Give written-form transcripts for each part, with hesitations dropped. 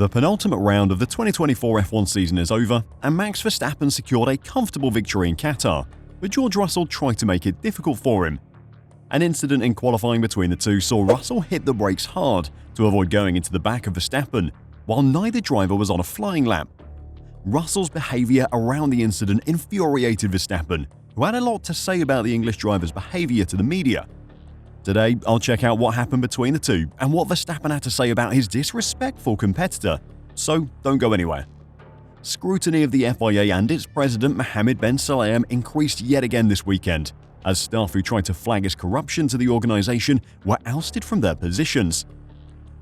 The penultimate round of the 2024 F1 season is over, and Max Verstappen secured a comfortable victory in Qatar, but George Russell tried to make it difficult for him. An incident in qualifying between the two saw Russell hit the brakes hard to avoid going into the back of Verstappen, while neither driver was on a flying lap. Russell's behaviour around the incident infuriated Verstappen, who had a lot to say about the English driver's behaviour to the media. Today, I'll check out what happened between the two and what Verstappen had to say about his disrespectful competitor, so don't go anywhere. Scrutiny of the FIA and its president Mohammed bin Sulayem increased yet again this weekend, as staff who tried to flag his corruption to the organisation were ousted from their positions.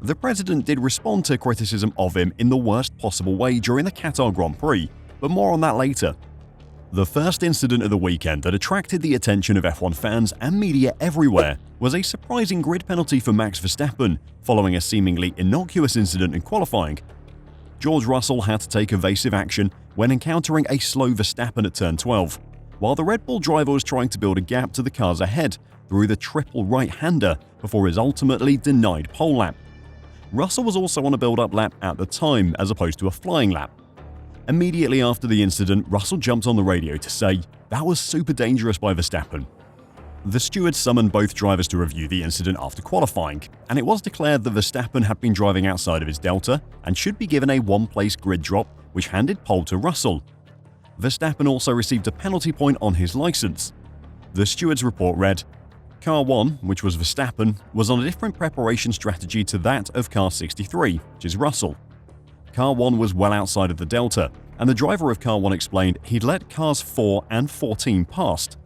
The president did respond to criticism of him in the worst possible way during the Qatar Grand Prix, but more on that later. The first incident of the weekend that attracted the attention of F1 fans and media everywhere was a surprising grid penalty for Max Verstappen following a seemingly innocuous incident in qualifying. George Russell had to take evasive action when encountering a slow Verstappen at turn 12, while the Red Bull driver was trying to build a gap to the cars ahead through the triple right-hander before his ultimately denied pole lap. Russell was also on a build-up lap at the time as opposed to a flying lap. Immediately after the incident, Russell jumped on the radio to say, "That was super dangerous by Verstappen." The stewards summoned both drivers to review the incident after qualifying, and it was declared that Verstappen had been driving outside of his delta and should be given a one-place grid drop, which handed pole to Russell. Verstappen also received a penalty point on his license. The stewards' report read, "Car 1, which was Verstappen, was on a different preparation strategy to that of Car 63, which is Russell. Car 1 was well outside of the delta, and the driver of Car 1 explained he'd let cars 4 and 14 past.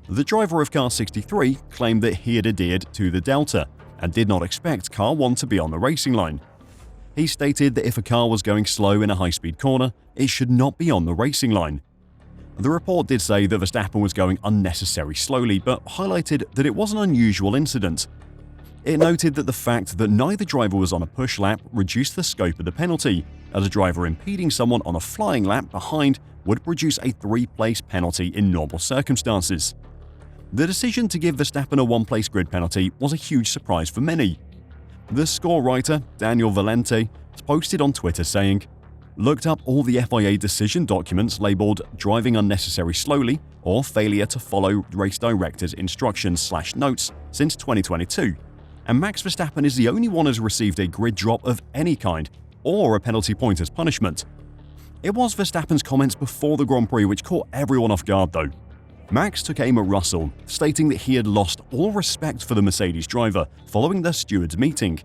The driver of Car 63 claimed that he had adhered to the delta and did not expect Car 1 to be on the racing line. He stated that if a car was going slow in a high-speed corner, it should not be on the racing line." The report did say that Verstappen was going unnecessarily slowly, but highlighted that it was an unusual incident. It noted that the fact that neither driver was on a push lap reduced the scope of the penalty, as a driver impeding someone on a flying lap behind would produce a 3-place penalty in normal circumstances. The decision to give Verstappen a one-place grid penalty was a huge surprise for many. The score writer, Daniel Valente, posted on Twitter saying, "Looked up all the FIA decision documents labelled driving unnecessary slowly or failure to follow race director's instructions/notes since 2022. And Max Verstappen is the only one who's received a grid drop of any kind or a penalty point as punishment." It was Verstappen's comments before the Grand Prix which caught everyone off guard though. Max took aim at Russell, stating that he had lost all respect for the Mercedes driver following the stewards' meeting.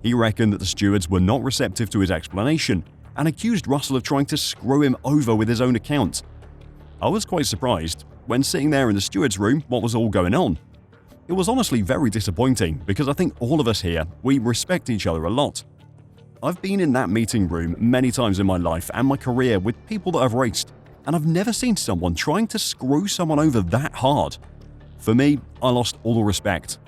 He reckoned that the stewards were not receptive to his explanation and accused Russell of trying to screw him over with his own account. I was quite surprised when sitting there in the stewards' room what was all going on. It was honestly very disappointing because I think all of us here, we respect each other a lot. I've been in that meeting room many times in my life and my career with people that I've raced, and I've never seen someone trying to screw someone over that hard. For me, I lost all respect.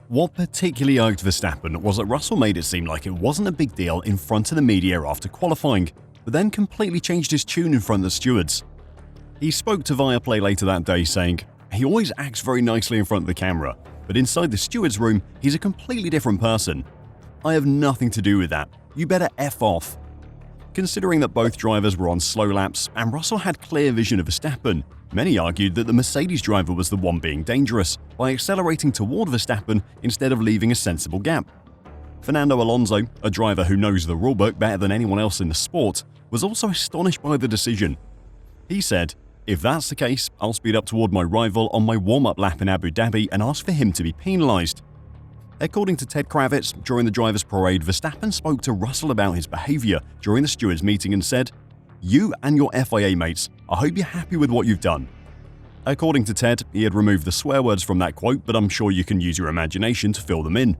What particularly irked Verstappen was that Russell made it seem like it wasn't a big deal in front of the media after qualifying, but then completely changed his tune in front of the stewards. He spoke to Viaplay later that day saying, "He always acts very nicely in front of the camera, but inside the stewards' room, he's a completely different person. I have nothing to do with that. You better F off." Considering that both drivers were on slow laps and Russell had clear vision of Verstappen, many argued that the Mercedes driver was the one being dangerous by accelerating toward Verstappen instead of leaving a sensible gap. Fernando Alonso, a driver who knows the rulebook better than anyone else in the sport, was also astonished by the decision. He said, "If that's the case, I'll speed up toward my rival on my warm-up lap in Abu Dhabi and ask for him to be penalised." According to Ted Kravitz, during the drivers' parade, Verstappen spoke to Russell about his behaviour during the stewards' meeting and said, "You and your FIA mates, I hope you're happy with what you've done." According to Ted, he had removed the swear words from that quote, but I'm sure you can use your imagination to fill them in.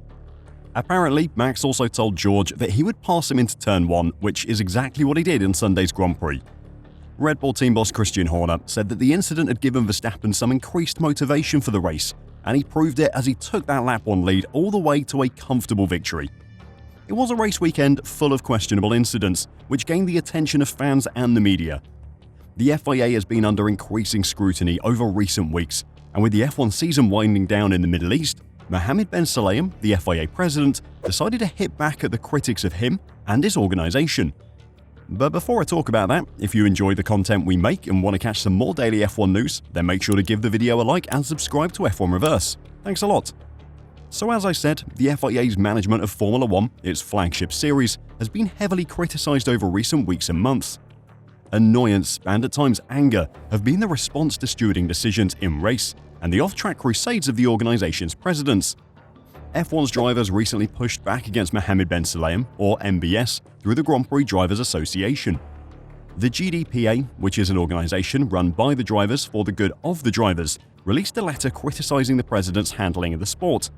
Apparently, Max also told George that he would pass him into turn 1, which is exactly what he did in Sunday's Grand Prix. Red Bull team boss Christian Horner said that the incident had given Verstappen some increased motivation for the race, and he proved it as he took that lap 1 lead all the way to a comfortable victory. It was a race weekend full of questionable incidents, which gained the attention of fans and the media. The FIA has been under increasing scrutiny over recent weeks, and with the F1 season winding down in the Middle East, Mohammed bin Sulayem, the FIA president, decided to hit back at the critics of him and his organisation. But before I talk about that, if you enjoy the content we make and want to catch some more daily F1 news, then make sure to give the video a like and subscribe to F1 Reverse. Thanks a lot. So as I said, the FIA's management of Formula 1, its flagship series, has been heavily criticised over recent weeks and months. Annoyance and at times anger have been the response to stewarding decisions in race and the off-track crusades of the organisation's presidents. F1's drivers recently pushed back against Mohammed Ben Sulayem, or MBS, through the Grand Prix Drivers Association. The GDPA, which is an organisation run by the drivers for the good of the drivers, released a letter criticising the president's handling of the sport.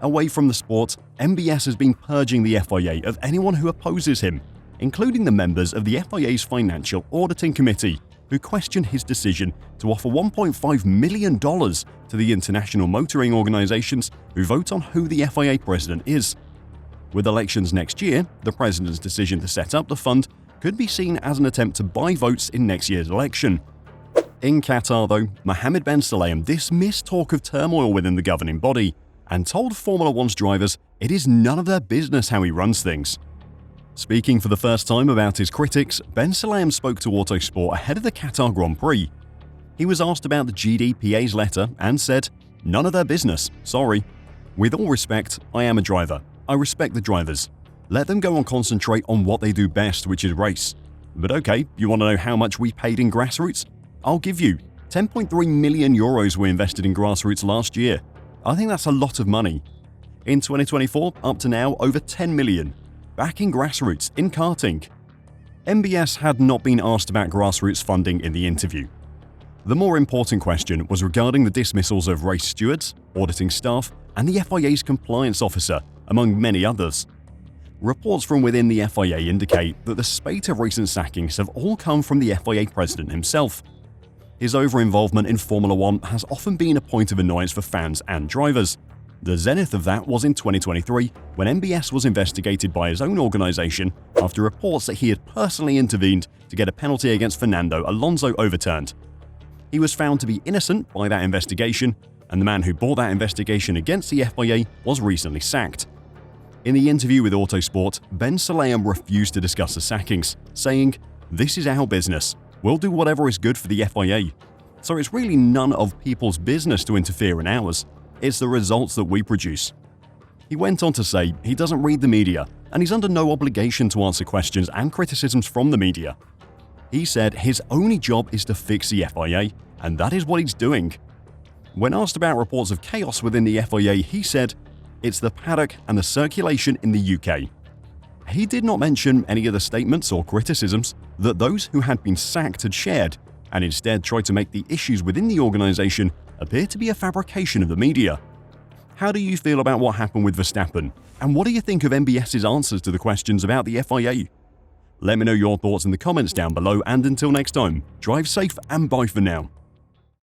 Away from the sport, MBS has been purging the FIA of anyone who opposes him, including the members of the FIA's Financial Auditing Committee, who questioned his decision to offer $1.5 million to the international motoring organisations who vote on who the FIA president is. With elections next year, the president's decision to set up the fund could be seen as an attempt to buy votes in next year's election. In Qatar, though, Mohammed Ben Sulayem dismissed talk of turmoil within the governing body and told Formula One's drivers it is none of their business how he runs things. Speaking for the first time about his critics, Ben Sulayem spoke to Autosport ahead of the Qatar Grand Prix. He was asked about the GDPA's letter and said, "None of their business, sorry. With all respect, I am a driver. I respect the drivers. Let them go and concentrate on what they do best, which is race. But okay, you want to know how much we paid in grassroots? I'll give you. 10.3 million euros were invested in grassroots last year. I think that's a lot of money. In 2024, up to now, over 10 million. Back in grassroots, in karting." MBS had not been asked about grassroots funding in the interview. The more important question was regarding the dismissals of race stewards, auditing staff, and the FIA's compliance officer, among many others. Reports from within the FIA indicate that the spate of recent sackings have all come from the FIA president himself. His over-involvement in Formula 1 has often been a point of annoyance for fans and drivers. The zenith of that was in 2023, when MBS was investigated by his own organisation after reports that he had personally intervened to get a penalty against Fernando Alonso overturned. He was found to be innocent by that investigation, and the man who brought that investigation against the FIA was recently sacked. In the interview with Autosport, Ben Sulayem refused to discuss the sackings, saying, "This is our business. We'll do whatever is good for the FIA. So it's really none of people's business to interfere in ours. It's the results that we produce." He went on to say he doesn't read the media and he's under no obligation to answer questions and criticisms from the media. He said his only job is to fix the FIA, and that is what he's doing. When asked about reports of chaos within the FIA, he said, "It's the paddock and the circulation in the UK." He did not mention any of the statements or criticisms that those who had been sacked had shared, and instead tried to make the issues within the organisation appear to be a fabrication of the media. How do you feel about what happened with Verstappen? And what do you think of MBS's answers to the questions about the FIA? Let me know your thoughts in the comments down below, and until next time, drive safe and bye for now.